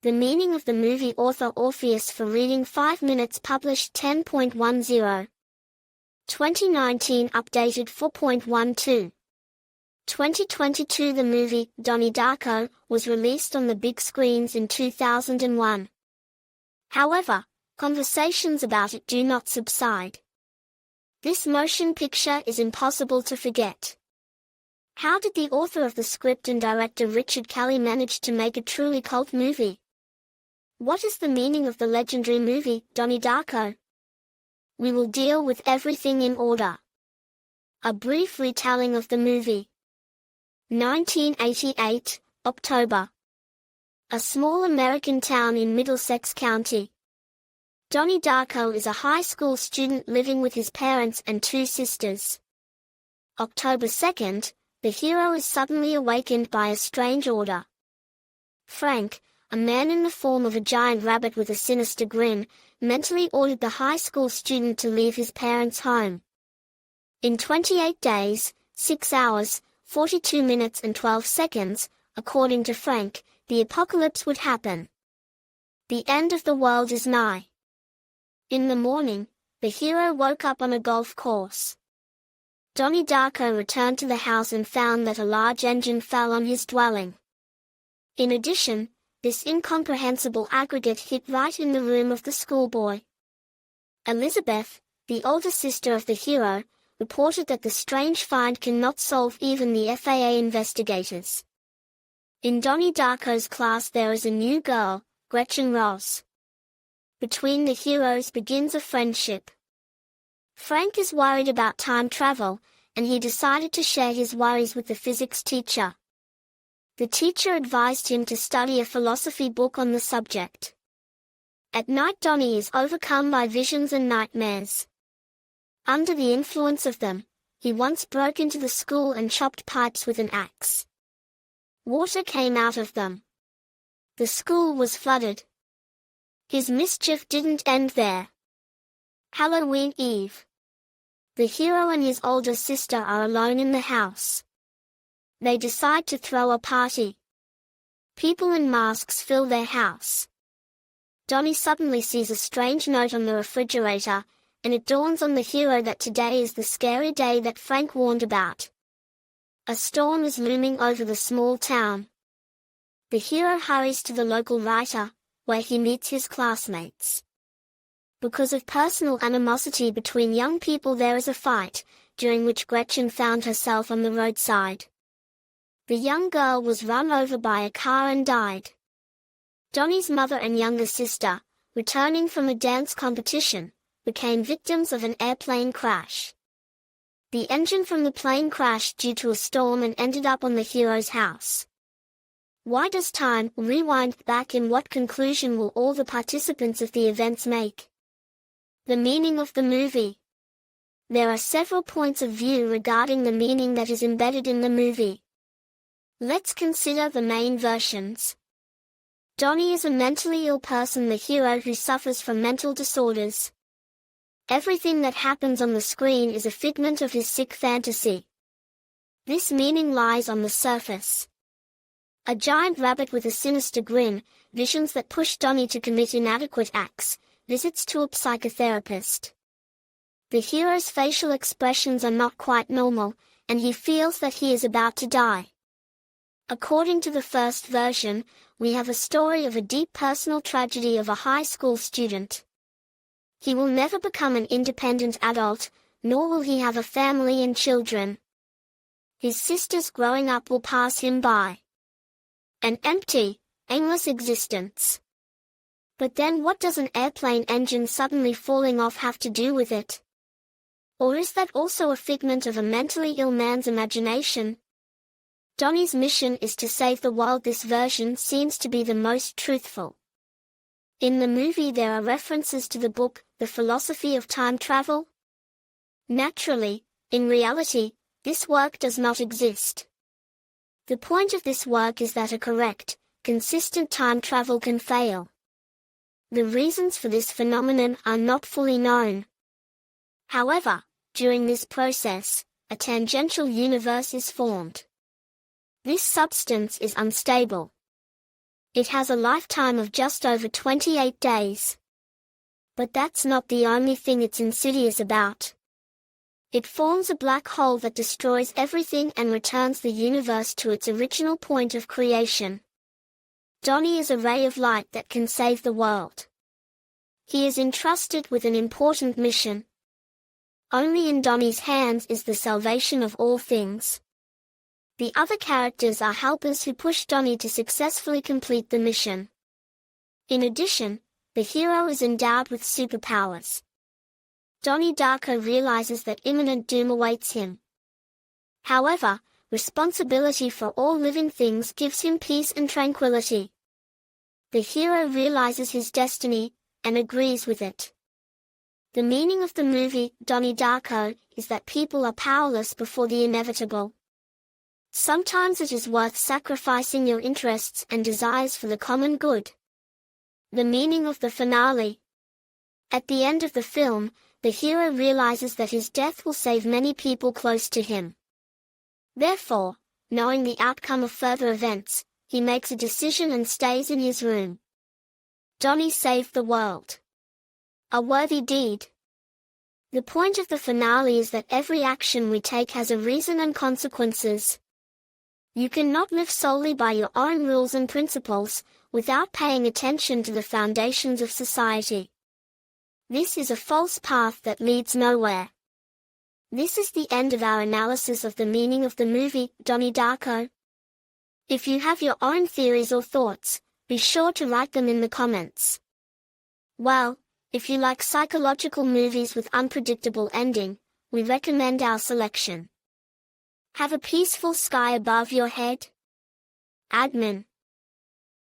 The meaning of the movie author Orpheus for reading 5 minutes published 10.10. 2019 updated 4.12. 2022 The movie, Donnie Darko, was released on the big screens in 2001. However, conversations about it do not subside. This motion picture is impossible to forget. How did the author of the script and director Richard Kelly manage to make a truly cult movie? What is the meaning of the legendary movie, Donnie Darko? We will deal with everything in order. A brief retelling of the movie. 1988, October. A small American town in Middlesex County. Donnie Darko is a high school student living with his parents and 2 sisters. October 2nd, the hero is suddenly awakened by a strange order. Frank, a man in the form of a giant rabbit with a sinister grin, mentally ordered the high school student to leave his parents' home. In 28 days, 6 hours, 42 minutes and 12 seconds, according to Frank, the apocalypse would happen. The end of the world is nigh. In the morning, the hero woke up on a golf course. Donnie Darko returned to the house and found that a large engine fell on his dwelling. In addition, this incomprehensible aggregate hit right in the room of the schoolboy. Elizabeth, the older sister of the hero, reported that the strange find cannot solve even the FAA investigators. In Donnie Darko's class there is a new girl, Gretchen Ross. Between the heroes begins a friendship. Frank is worried about time travel, and he decided to share his worries with the physics teacher. The teacher advised him to study a philosophy book on the subject. At night Donnie is overcome by visions and nightmares. Under the influence of them, he once broke into the school and chopped pipes with an axe. Water came out of them. The school was flooded. His mischief didn't end there. Halloween Eve. The hero and his older sister are alone in the house. They decide to throw a party. People in masks fill their house. Donnie suddenly sees a strange note on the refrigerator, and it dawns on the hero that today is the scary day that Frank warned about. A storm is looming over the small town. The hero hurries to the local writer, where he meets his classmates. Because of personal animosity between young people there is a fight, during which Gretchen found herself on the roadside. The young girl was run over by a car and died. Donnie's mother and younger sister, returning from a dance competition, became victims of an airplane crash. The engine from the plane crashed due to a storm and ended up on the hero's house. Why does time rewind back, and what conclusion will all the participants of the events make? The meaning of the movie. There are several points of view regarding the meaning that is embedded in the movie. Let's consider the main versions. Donnie is a mentally ill person, the hero who suffers from mental disorders. Everything that happens on the screen is a figment of his sick fantasy. This meaning lies on the surface. A giant rabbit with a sinister grin, visions that push Donnie to commit inadequate acts, visits to a psychotherapist. The hero's facial expressions are not quite normal, and he feels that he is about to die. According to the first version, we have a story of a deep personal tragedy of a high school student. He will never become an independent adult, nor will he have a family and children. His sisters growing up will pass him by. An empty, aimless existence. But then what does an airplane engine suddenly falling off have to do with it? Or is that also a figment of a mentally ill man's imagination? Donnie's mission is to save the world. This version seems to be the most truthful. In the movie there are references to the book, The Philosophy of Time Travel. Naturally, in reality, this work does not exist. The point of this work is that a correct, consistent time travel can fail. The reasons for this phenomenon are not fully known. However, during this process, a tangential universe is formed. This substance is unstable. It has a lifetime of just over 28 days. But that's not the only thing it's insidious about. It forms a black hole that destroys everything and returns the universe to its original point of creation. Donnie is a ray of light that can save the world. He is entrusted with an important mission. Only in Donnie's hands is the salvation of all things. The other characters are helpers who push Donnie to successfully complete the mission. In addition, the hero is endowed with superpowers. Donnie Darko realizes that imminent doom awaits him. However, responsibility for all living things gives him peace and tranquility. The hero realizes his destiny, and agrees with it. The meaning of the movie, Donnie Darko, is that people are powerless before the inevitable. Sometimes it is worth sacrificing your interests and desires for the common good. The meaning of the finale. At the end of the film, the hero realizes that his death will save many people close to him. Therefore, knowing the outcome of further events, he makes a decision and stays in his room. Donnie saved the world. A worthy deed. The point of the finale is that every action we take has a reason and consequences. You cannot live solely by your own rules and principles, without paying attention to the foundations of society. This is a false path that leads nowhere. This is the end of our analysis of the meaning of the movie, Donnie Darko. If you have your own theories or thoughts, be sure to write them in the comments. Well, if you like psychological movies with unpredictable ending, we recommend our selection. Have a peaceful sky above your head. Admin.